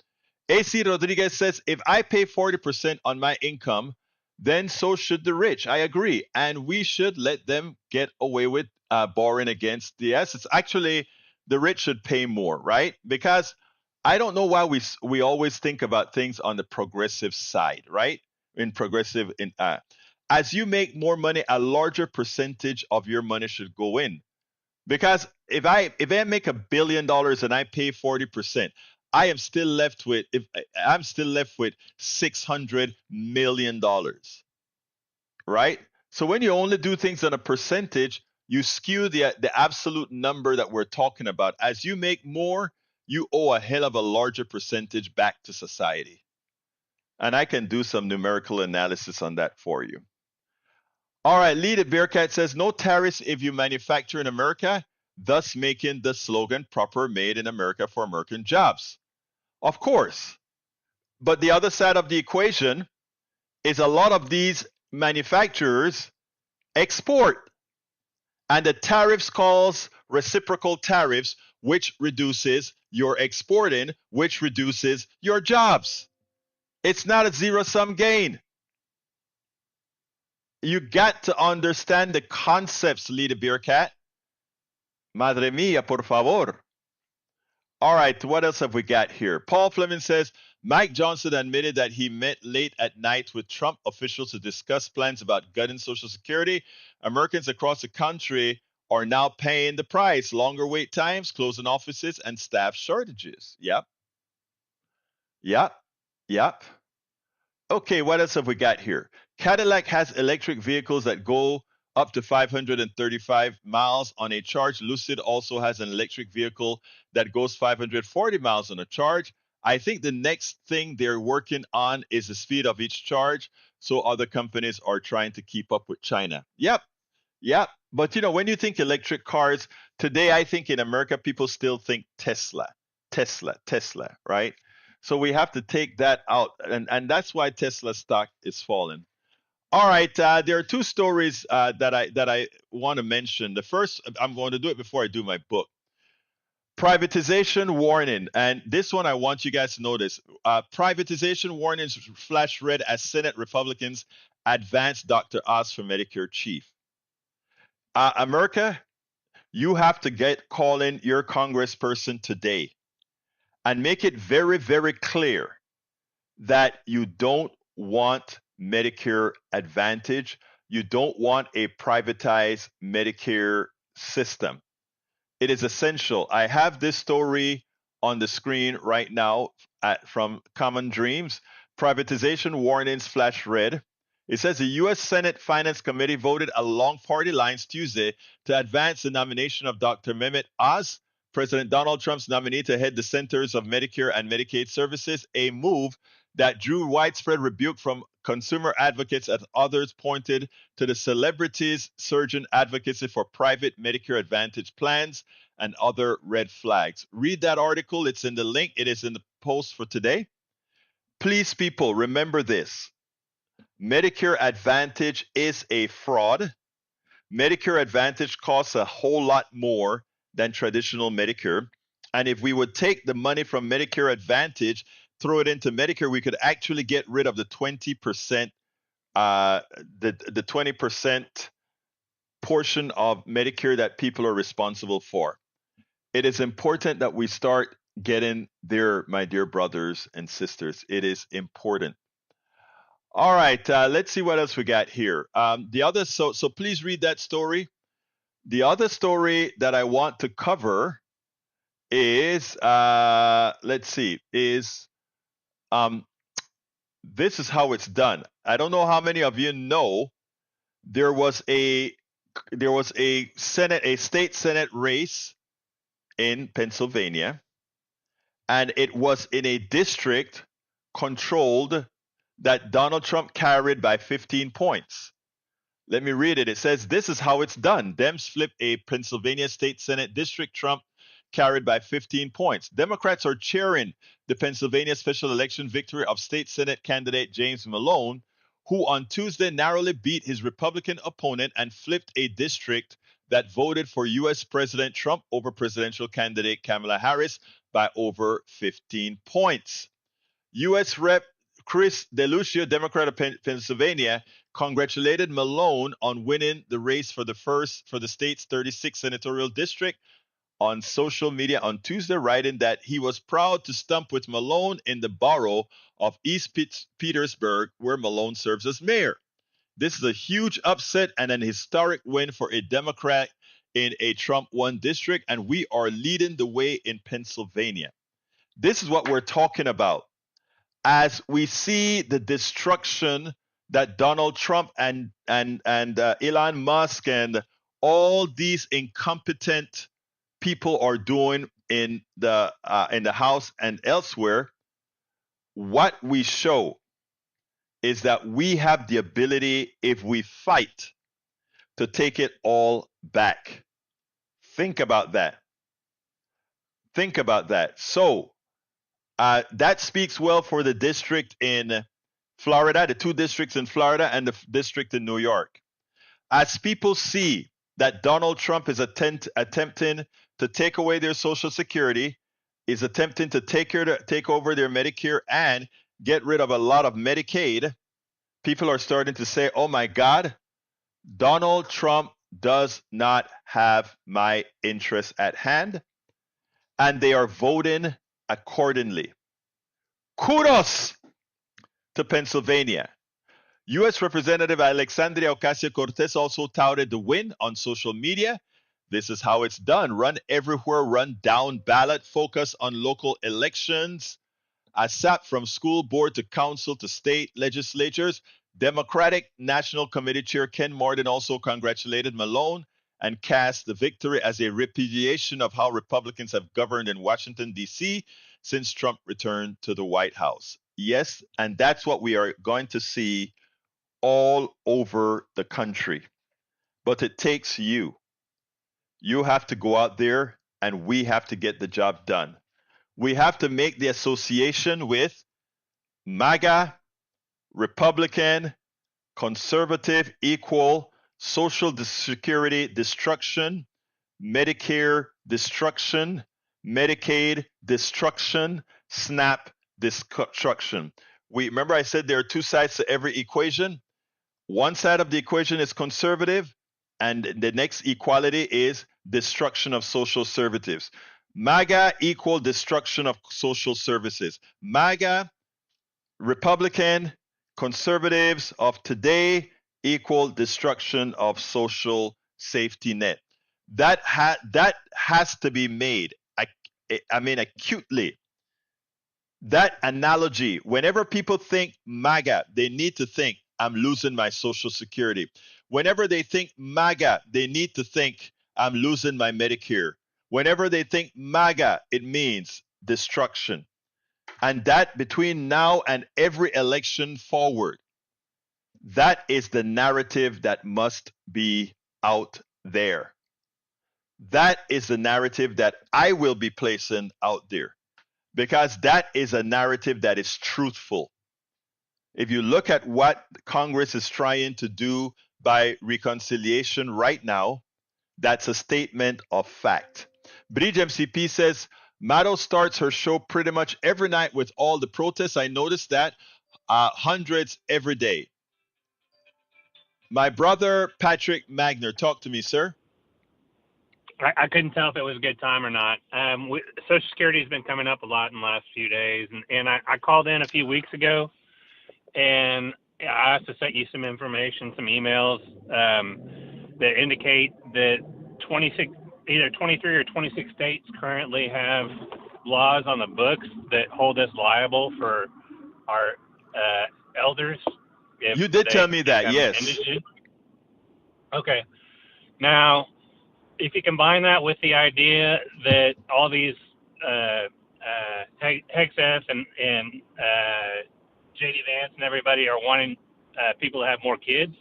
AC Rodriguez says, if I pay 40% on my income, then so should the rich. I agree. And we should let them get away with borrowing against the assets. Actually, the rich should pay more, right? Because I don't know why we always think about things on the progressive side, right? As you make more money, a larger percentage of your money should go in. Because if I make $1 billion and I pay 40%, I'm still left with $600 million, right? So when you only do things on a percentage, you skew the absolute number that we're talking about. As you make more, you owe a hell of a larger percentage back to society. And I can do some numerical analysis on that for you. All right, Lee the Bearcat says no tariffs if you manufacture in America, thus making the slogan proper made in America for American jobs. Of course. But the other side of the equation is a lot of these manufacturers export. And the tariffs cause reciprocal tariffs, which reduces your exporting, which reduces your jobs. It's not a zero-sum game. You got to understand the concepts, Lee the Bearcat. Madre mia, por favor. All right, what else have we got here? Paul Fleming says Mike Johnson admitted that he met late at night with Trump officials to discuss plans about gutting Social Security. Americans across the country are now paying the price. Longer wait times, closing offices, and staff shortages. Yep. Okay, what else have we got here? Cadillac has electric vehicles that go up to 535 miles on a charge. Lucid also has an electric vehicle that goes 540 miles on a charge. I think the next thing they're working on is the speed of each charge. So other companies are trying to keep up with China. Yep. But when you think electric cars, today I think in America people still think Tesla, right? So we have to take that out. And that's why Tesla stock is falling. All right, there are two stories that I want to mention. The first, I'm going to do it before I do my book. Privatization warning, and this one I want you guys to notice. Privatization warnings flash red as Senate Republicans advance Dr. Oz for Medicare Chief. America, you have to call in your congressperson today and make it very, very clear that you don't want Medicare Advantage. You don't want a privatized Medicare system. It is essential. I have this story on the screen right now from Common Dreams. Privatization warnings flash red. It says the U.S. Senate Finance Committee voted along party lines Tuesday to advance the nomination of Dr. Mehmet Oz, President Donald Trump's nominee to head the Centers of Medicare and Medicaid Services, a move that drew widespread rebuke from consumer advocates and others pointed to the celebrities' surging advocacy for private Medicare Advantage plans and other red flags. Read that article. It's in the link. It is in the post for today. Please, people, remember this. Medicare Advantage is a fraud. Medicare Advantage costs a whole lot more than traditional Medicare. And if we would take the money from Medicare Advantage, throw it into Medicare, we could actually get rid of the 20%, the 20% portion of Medicare that people are responsible for. It is important that we start getting there, my dear brothers and sisters. It is important. All right, let's see what else we got here. So please read that story. The other story that I want to cover is this is how it's done. I don't know how many of you know there was a state senate race in Pennsylvania, and it was in a district controlled that Donald Trump carried by 15 points. Let me read it. It says, this is how it's done. Dems flip a Pennsylvania state senate district. Trump carried by 15 points. Democrats are cheering the Pennsylvania special election victory of state senate candidate James Malone, who on Tuesday narrowly beat his Republican opponent and flipped a district that voted for U.S. President Trump over presidential candidate Kamala Harris by over 15 points. U.S. Rep. Chris DeLucia, Democrat of Pennsylvania, congratulated Malone on winning the race for the state's 36th senatorial district on social media on Tuesday, writing that he was proud to stump with Malone in the borough of East Petersburg, where Malone serves as mayor. This is a huge upset and an historic win for a Democrat in a Trump-won district, and we are leading the way in Pennsylvania. This is what we're talking about. As we see the destruction that Donald Trump and Elon Musk and all these incompetent people are doing in the House and elsewhere, what we show is that we have the ability, if we fight, to take it all back. Think about that. Think about that. So that speaks well for the district in Florida, the two districts in Florida and the district in New York. As people see that Donald Trump is attempting to take away their Social Security, is attempting to take over their Medicare and get rid of a lot of Medicaid, people are starting to say, oh my God, Donald Trump does not have my interests at hand, and they are voting accordingly. Kudos to Pennsylvania. U.S. Representative Alexandria Ocasio-Cortez also touted the win on social media. This is how it's done. Run everywhere, run down ballot, focus on local elections. ASAP from school board to council to state legislatures. Democratic National Committee Chair Ken Martin also congratulated Malone and cast the victory as a repudiation of how Republicans have governed in Washington, D.C. since Trump returned to the White House. Yes, and that's what we are going to see all over the country. But it takes you. You have to go out there and we have to get the job done. We have to make the association with MAGA, Republican, conservative, equal, Social Security destruction, Medicare destruction, Medicaid destruction, SNAP destruction. Remember I said there are two sides to every equation. One side of the equation is conservative, and the next equality is destruction of social services. MAGA equal destruction of social services. MAGA, Republican, conservatives of today equal destruction of social safety net. That has to be made. I mean, acutely. That analogy, whenever people think MAGA, they need to think, I'm losing my Social Security. Whenever they think MAGA, they need to think, I'm losing my Medicare. Whenever they think MAGA, it means destruction. And that between now and every election forward, That is the narrative that must be out there. That is the narrative that I will be placing out there, because that is a narrative that is truthful. If you look at what Congress is trying to do by reconciliation right now, that's a statement of fact. Bridge MCP says, Maddow starts her show pretty much every night with all the protests. I noticed that hundreds every day. My brother Patrick Magner, talk to me, sir. I couldn't tell if it was a good time or not. Social Security has been coming up a lot in the last few days, and I called in a few weeks ago, and I also sent you some information, some emails that indicate that 26, either 23 or 26 states currently have laws on the books that hold us liable for our elders. You did tell me that, yes. Indigent. Okay. Now, if you combine that with the idea that all these Hexeth and JD Vance and everybody are wanting people to have more kids,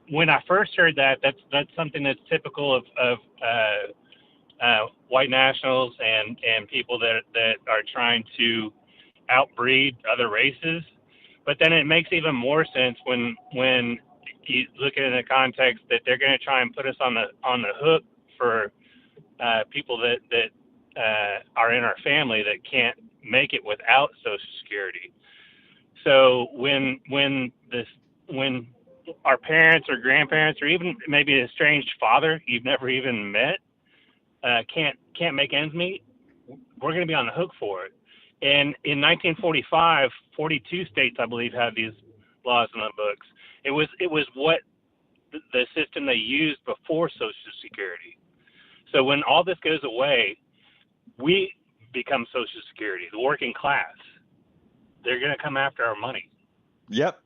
when I first heard that, that's something that's typical of white nationals and people that are trying to outbreed other races. But then it makes even more sense when you look at it in the context that they're going to try and put us on the hook for people that are in our family that can't make it without Social Security. So when our parents or grandparents or even maybe a estranged father you've never even met can't make ends meet, we're going to be on the hook for it. And in 1945, 42 states, I believe, had these laws in the books. It was what the system they used before Social Security. So when all this goes away, we become Social Security, the working class. They're going to come after our money. Yep.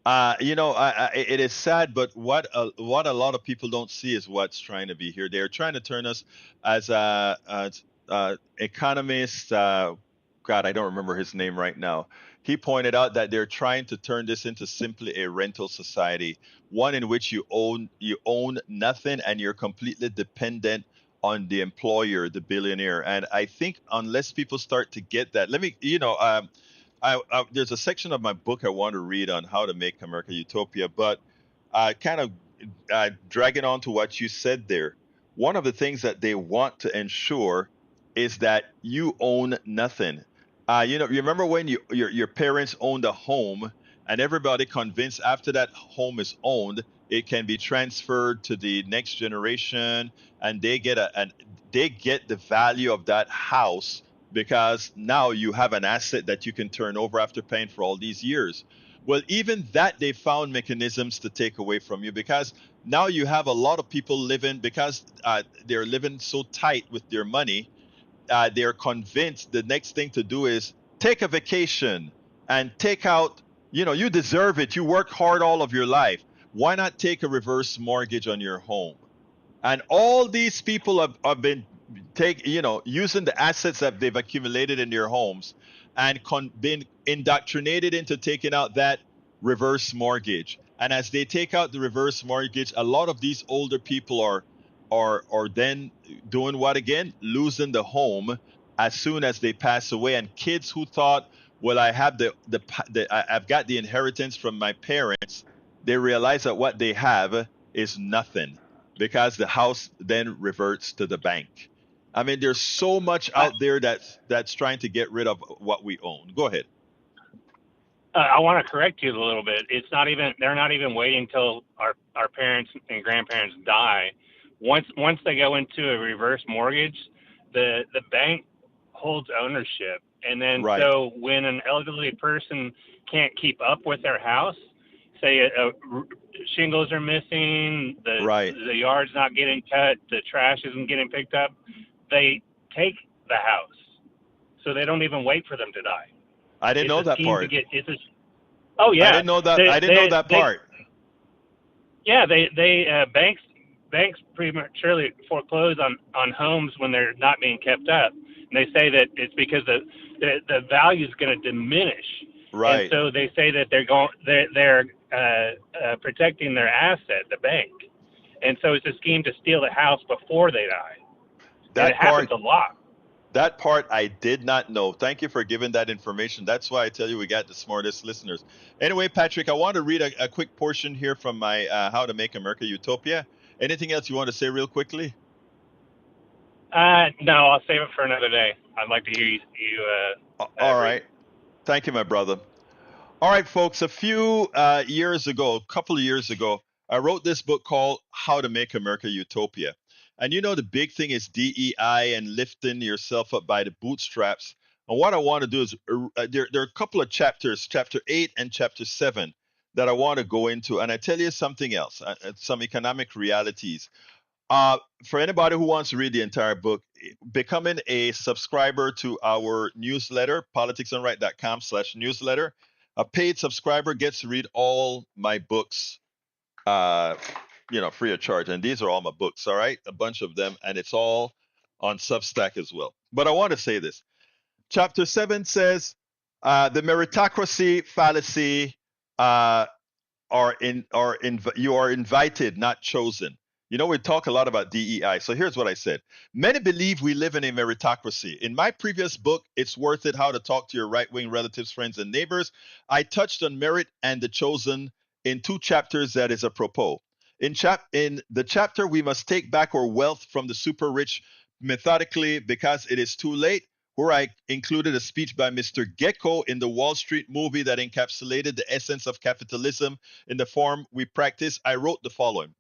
It is sad, but what a lot of people don't see is what's trying to be here. They're trying to turn us as economists. God, I don't remember his name right now. He pointed out that they're trying to turn this into simply a rental society, one in which you own nothing and you're completely dependent on the employer, the billionaire. And I think unless people start to get that, there's a section of my book I want to read on how to make America Utopia, but kind of dragging on to what you said there. One of the things that they want to ensure is that you own nothing. You remember when your parents owned a home, and everybody convinced after that home is owned, it can be transferred to the next generation, and they get the value of that house because now you have an asset that you can turn over after paying for all these years. Well, even that they found mechanisms to take away from you, because now you have a lot of people living, because they're living so tight with their money. They're convinced the next thing to do is take a vacation and take out, you deserve it. You worked hard all of your life. Why not take a reverse mortgage on your home? And all these people have been using the assets that they've accumulated in their homes and been indoctrinated into taking out that reverse mortgage. And as they take out the reverse mortgage, a lot of these older people are then doing what again? Losing the home as soon as they pass away. And kids who thought, well, I have I've got the inheritance from my parents, they realize that what they have is nothing, because the house then reverts to the bank. I mean, there's so much out there that's trying to get rid of what we own. Go ahead. I want to correct you a little bit. They're not even waiting till our parents and grandparents die. Once they go into a reverse mortgage, the bank holds ownership. And then Right. So when an elderly person can't keep up with their house, say shingles are missing, the yard's not getting cut, the trash isn't getting picked up, they take the house. So they don't even wait for them to die. I didn't know that part. Oh yeah. I didn't know that. I didn't know that part. Yeah, banks prematurely foreclose on homes when they're not being kept up, and they say that it's because the value is going to diminish. Right. And so they say that they're protecting their asset, the bank. And so it's a scheme to steal the house before they die. And it That happens part, a lot. that part I did not know. Thank you for giving that information. That's why I tell you we got the smartest listeners. Anyway, Patrick, I want to read a quick portion here from my How to Make America Utopia. Anything else you want to say real quickly? No, I'll save it for another day. I'd like to hear you All read. right. Thank you, my brother. All right, folks. A few years ago, a couple of years ago, I wrote this book called How to Make America Utopia. And you know, the big thing is DEI and lifting yourself up by the bootstraps. And what I want to do is there are a couple of chapters, chapter 8 and chapter 7, that I want to go into. And I tell you something else, some economic realities. For anybody who wants to read the entire book, becoming a subscriber to our newsletter, politicsandright.com/newsletter, a paid subscriber gets to read all my books, uh, free of charge. And these are all my books, all right? A bunch of them, and it's all on Substack as well. But I want to say this. Chapter 7 says the meritocracy fallacy uh, you are invited, not chosen. You know, we talk a lot about DEI. So here's what I said. Many believe we live in a meritocracy. In my previous book, It's Worth It: How to Talk to Your Right-Wing Relatives, Friends, and Neighbors, I touched on merit and the chosen in 2 chapters that is apropos. In the chapter, We Must Take Back Our Wealth from the Super Rich Methodically Because It Is Too Late, where I included a speech by Mr. Gecko in the Wall Street movie that encapsulated the essence of capitalism in the form we practice, I wrote the following.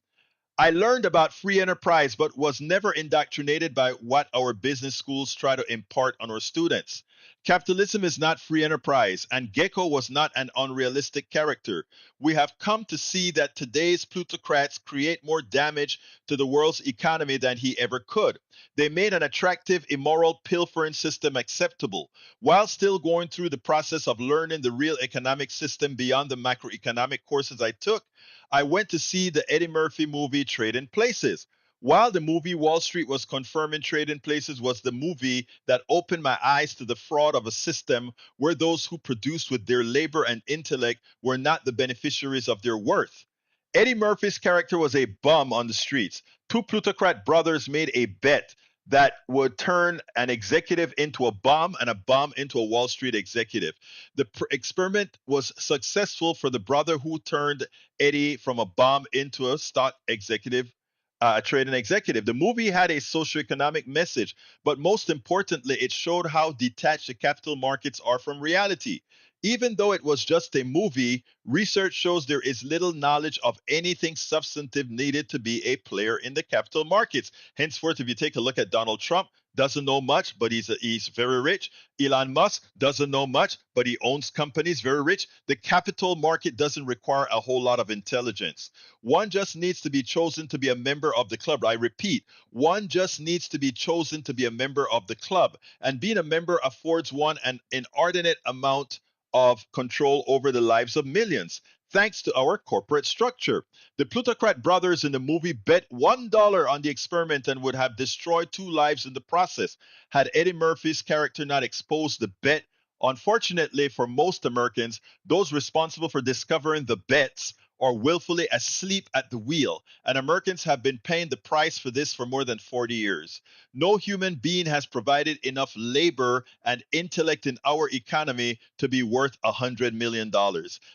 I learned about free enterprise, but was never indoctrinated by what our business schools try to impart on our students. Capitalism is not free enterprise, and Gecko was not an unrealistic character. We have come to see that today's plutocrats create more damage to the world's economy than he ever could. They made an attractive, immoral pilfering system acceptable, while still going through the process of learning the real economic system beyond the macroeconomic courses I took. I went to see the Eddie Murphy movie Trading Places. While the movie Wall Street was confirming Trading Places was the movie that opened my eyes to the fraud of a system where those who produced with their labor and intellect were not the beneficiaries of their worth. Eddie Murphy's character was a bum on the streets. 2 plutocrat brothers made a bet that would turn an executive into a bum and a bum into a Wall Street executive. The experiment was successful for the brother who turned Eddie from a bum into a stock executive, a trading executive. The movie had a socioeconomic message, but most importantly, it showed how detached the capital markets are from reality. Even though it was just a movie, research shows there is little knowledge of anything substantive needed to be a player in the capital markets. Henceforth, if you take a look at Donald Trump, doesn't know much, but he's very rich. Elon Musk doesn't know much, but he owns companies, very rich. The capital market doesn't require a whole lot of intelligence. One just needs to be chosen to be a member of the club. I repeat, one just needs to be chosen to be a member of the club. And being a member affords one an inordinate amount of control over the lives of millions, thanks to our corporate structure. The plutocrat brothers in the movie bet $1 on the experiment and would have destroyed 2 lives in the process had Eddie Murphy's character not exposed the bet. Unfortunately, for most Americans, those responsible for discovering the bets are willfully asleep at the wheel, and Americans have been paying the price for this for more than 40 years. No human being has provided enough labor and intellect in our economy to be worth $100 million,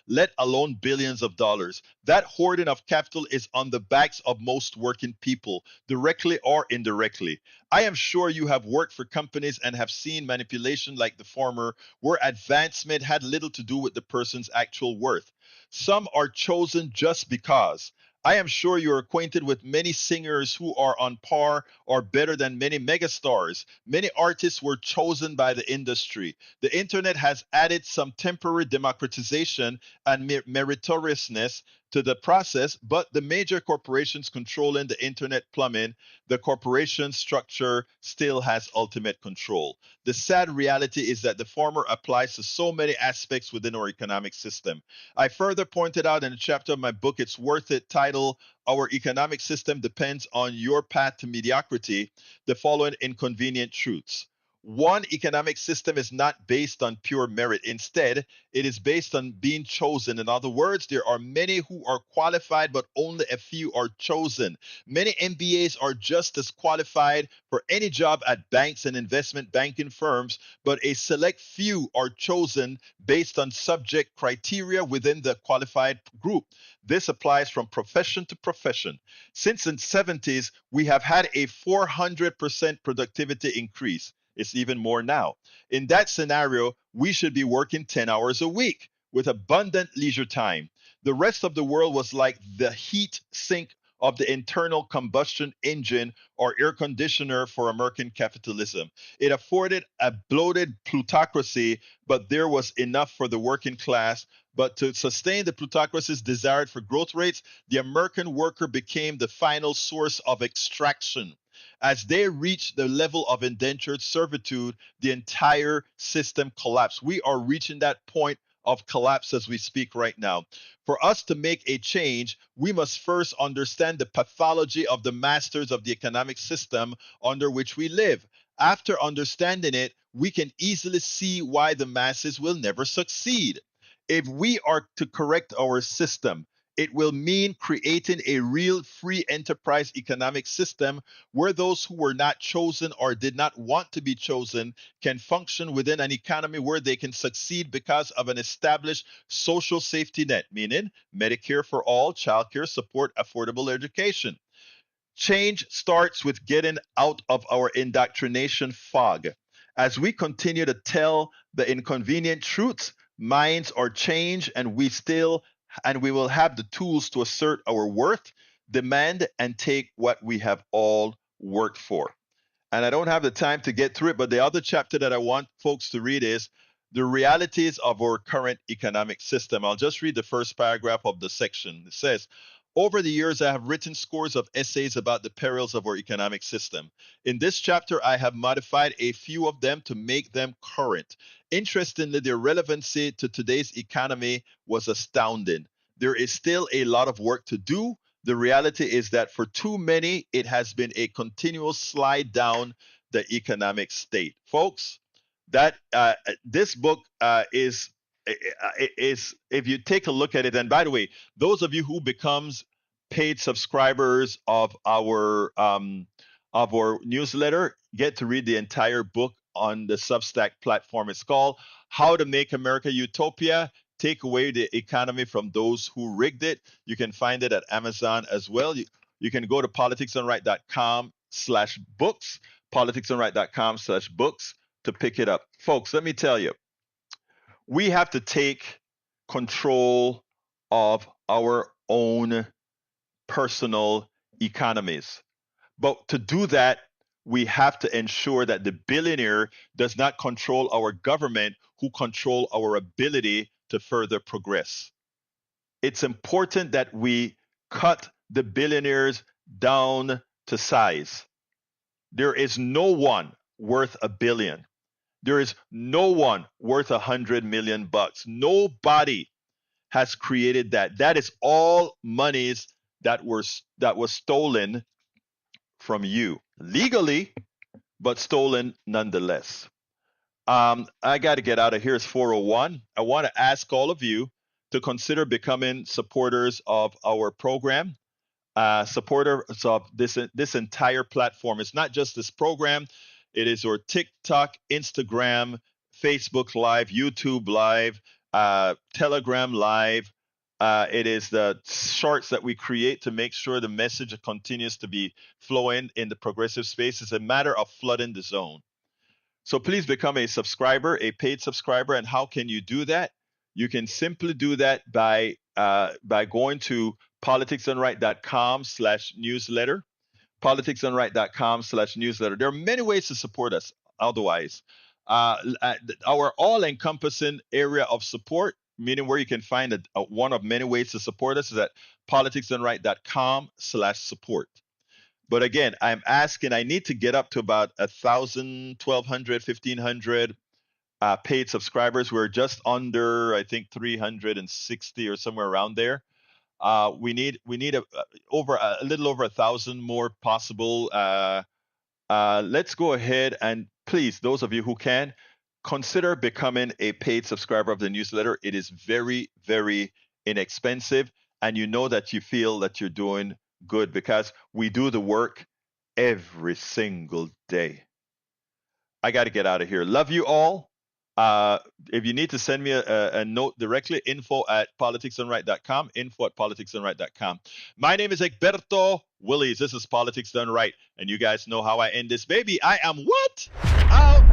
let alone billions of dollars. That hoarding of capital is on the backs of most working people, directly or indirectly. I am sure you have worked for companies and have seen manipulation like the former, where advancement had little to do with the person's actual worth. Some are chosen just because. I am sure you're acquainted with many singers who are on par or better than many megastars. Many artists were chosen by the industry. The internet has added some temporary democratization and meritoriousness to the process, but the major corporations controlling the internet plumbing, the corporation structure still has ultimate control. The sad reality is that the former applies to so many aspects within our economic system. I further pointed out in a chapter of my book, It's Worth It, titled Our Economic System Depends on Your Path to Mediocrity, the following inconvenient truths. One economic system is not based on pure merit. Instead, it is based on being chosen. In other words, there are many who are qualified, but only a few are chosen. Many MBAs are just as qualified for any job at banks and investment banking firms, but a select few are chosen based on subject criteria within the qualified group. This applies from profession to profession. Since the 70s, we have had a 400% productivity increase. It's even more now. In that scenario, we should be working 10 hours a week with abundant leisure time. The rest of the world was like the heat sink of the internal combustion engine or air conditioner for American capitalism. It afforded a bloated plutocracy, but there was enough for the working class. But to sustain the plutocracy's desire for growth rates, the American worker became the final source of extraction. As they reached the level of indentured servitude, the entire system collapsed. We are reaching that point of collapse as we speak right now. For us to make a change, we must first understand the pathology of the masters of the economic system under which we live. After understanding it, we can easily see why the masses will never succeed. If we are to correct our system, it will mean creating a real free enterprise economic system where those who were not chosen or did not want to be chosen can function within an economy where they can succeed because of an established social safety net, meaning Medicare for all, childcare support, affordable education. Change starts with getting out of our indoctrination fog. As we continue to tell the inconvenient truths, minds are changed and we will have the tools to assert our worth, demand, and take what we have all worked for. And I don't have the time to get through it, but the other chapter that I want folks to read is the realities of our current economic system. I'll just read the first paragraph of the section. It says, over the years, I have written scores of essays about the perils of our economic system. In this chapter, I have modified a few of them to make them current. Interestingly, their relevancy to today's economy was astounding. There is still a lot of work to do. The reality is that for too many, it has been a continual slide down the economic state. Folks, that this book is, if you take a look at it, and by the way, those of you who becomes paid subscribers of our newsletter get to read the entire book on the Substack platform. It's called How to Make America Utopia. Take away the economy from those who rigged it. You can find it at Amazon as well. You can go to politicsandright.com/books, politicsandright.com/books to pick it up. Folks, let me tell you, we have to take control of our own personal economies. But to do that, we have to ensure that the billionaire does not control our government, who control our ability to further progress. It's important that we cut the billionaires down to size. There is no one worth $1 billion. There is no one worth $100 million. Nobody has created that. That is all monies that was stolen from you legally, but stolen nonetheless. I got to get out of here. It's 4:01. I want to ask all of you to consider becoming supporters of our program, supporters of this entire platform. It's not just this program. It is our TikTok, Instagram, Facebook Live, YouTube Live, Telegram Live. It is the shorts that we create to make sure the message continues to be flowing in the progressive space. It's a matter of flooding the zone. So please become a subscriber, a paid subscriber. And how can you do that? You can simply do that by going to politicsandright.com/newsletter, politicsandright.com/newsletter. There are many ways to support us otherwise. Our all-encompassing area of support, meaning where you can find one of many ways to support us, is at politicsandright.com/support. But again, I'm asking, I need to get up to about 1,000, 1,200, 1,500 paid subscribers. We're just under, I think, 360 or somewhere around there. We need a little over 1,000 more possible. Let's go ahead and please, those of you who can, consider becoming a paid subscriber of the newsletter. It is very, very inexpensive, and you know that you feel that you're doing good because we do the work every single day. I got to get out of here. Love you all. If you need to send me a note directly, info@politicsdoneright.com, info@politicsdoneright.com. My name is Egberto Willies. This is Politics Done Right. And you guys know how I end this baby. I am what? Out.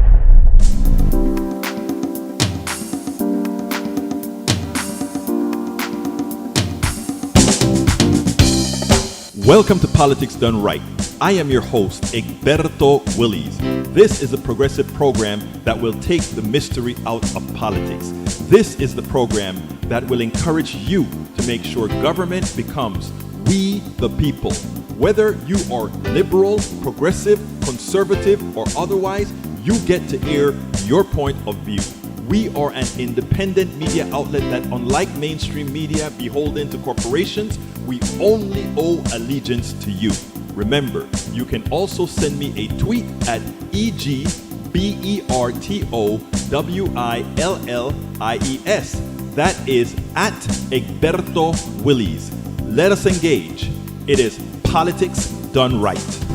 Welcome to Politics Done Right. I am your host, Egberto Willies. This is a progressive program that will take the mystery out of politics. This is the program that will encourage you to make sure government becomes we the people. Whether you are liberal, progressive, conservative, or otherwise, you get to air your point of view. We are an independent media outlet that, unlike mainstream media beholden to corporations, we only owe allegiance to you. Remember, you can also send me a tweet at EGBERTOWILLIES. That is at Egberto Willies. Let us engage. It is Politics Done Right.